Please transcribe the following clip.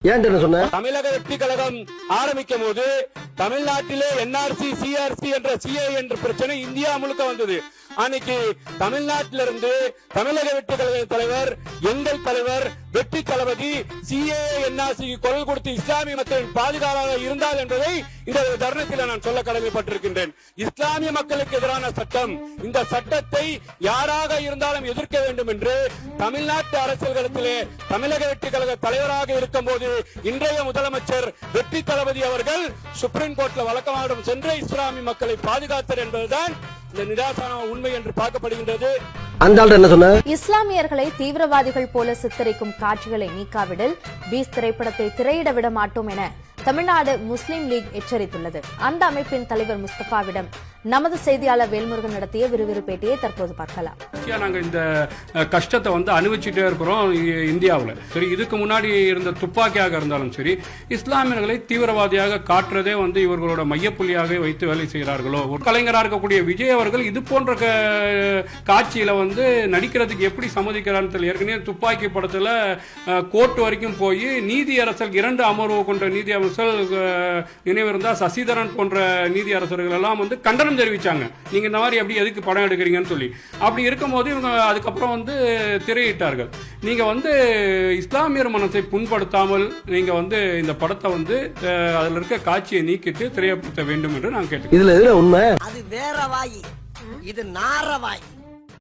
ஏன் சொன்ன? தமிழக வெற்றி கழகம் ஆரம்பிக்கும் போது தமிழ்நாட்டிலே NRC CRC என்ற CA என்ற பிரச்சனை இந்தியா முழுக்க வந்தது. அன்னைக்கு தமிழ்நாட்டிலிருந்து தமிழக வெற்றி கழக தலைவர், எங்கள் தலைவர் வெற்றி தளபதி CAA NRC குரல் கொடுத்து இஸ்லாமிய மக்களின் பாதுகாப்பாக இருந்தால் என்பதை இந்த தருணத்தில் நான் சொல்ல கடமைப்பட்டிருக்கின்றேன். இஸ்லாமிய மக்களுக்கு எதிரான சட்டம், இந்த சட்டத்தை யாராக இருந்தாலும் எதிர்க்க வேண்டும் என்று தமிழ்நாட்டு அரசியல் களத்திலே தமிழக வெற்றி கழக தலைவராக இருக்கும் போது இன்றைய முதலமைச்சர் வெற்றி தளபதி அவர்கள் சுப்ரீம் கோர்ட்ல வழக்கமாடும் சென்று இஸ்லாமிய மக்களை பாதுகாத்தார் என்பதுதான் இந்த நிராசன உண்மை என்று பார்க்கப்படுகின்றது. அந்த ஆள் என்ன சொன்ன? இஸ்லாமியர்களை தீவிரவாதிகள் போல சித்தரிக்கும் காட்சிகளை நீக்காவிடில் பீஸ் திரைப்படத்தை திரையிட விட மாட்டோம் என தமிழ்நாடு முஸ்லிம் லீக் எச்சரித்துள்ளது. அந்த அமைப்பின் தலைவர் முஸ்தபாவிடம் நமது செய்தியாளர் வேல்முருகன் நடத்திய விறுவிறு பேட்டியை தற்போது பார்க்கலாம். நாங்க இந்த கஷ்டத்தை அனுபவிச்சுட்டே இருக்கிறோம் இந்தியாவில். சரி, இதுக்கு முன்னாடி இருந்த துப்பாக்கியாக இருந்தாலும் சரி, இஸ்லாமியர்களை தீவிரவாதியாக காட்டுறதே இவர்களோட மையப்புள்ளியாக வைத்து வேலை செய்கிறார்களோ. ஒரு கலைஞராக இருக்கக்கூடிய விஜய் அவர்கள் இது போன்ற காட்சியில நடிக்கிறதுக்கு எப்படி சம்மதிக்கிறான்னு தெரியல. ஏற்கனவே துப்பாக்கி படத்துல கோர்ட் வரைக்கும் போய் நீதியரசர் 2 அமர்வு கொண்ட நீதியரசர் நினைவிருந்தா சசிதரன் போன்ற நீதியரசர்கள் எல்லாம் கண்டனம் தெரிவிச்சாங்க. நீங்க இந்த மாதிரி எப்படி எதுக்கு படம் எடுக்கிறீங்கன்னு சொல்லி. அப்படி இருக்கும்போது இவங்க அதுக்கப்புறம் திரையிட்டார்கள். நீங்க இஸ்லாமியர் மனத்தை புண்படுத்தாமல் நீங்க இந்த படத்தை அதுல இருக்க காட்சியை நீக்கிட்டு திரையப்படுத்த வேண்டும் என்று நான் கேட்டேன். இதுல உண்மை அது வேற வாய், இது நார வாய்.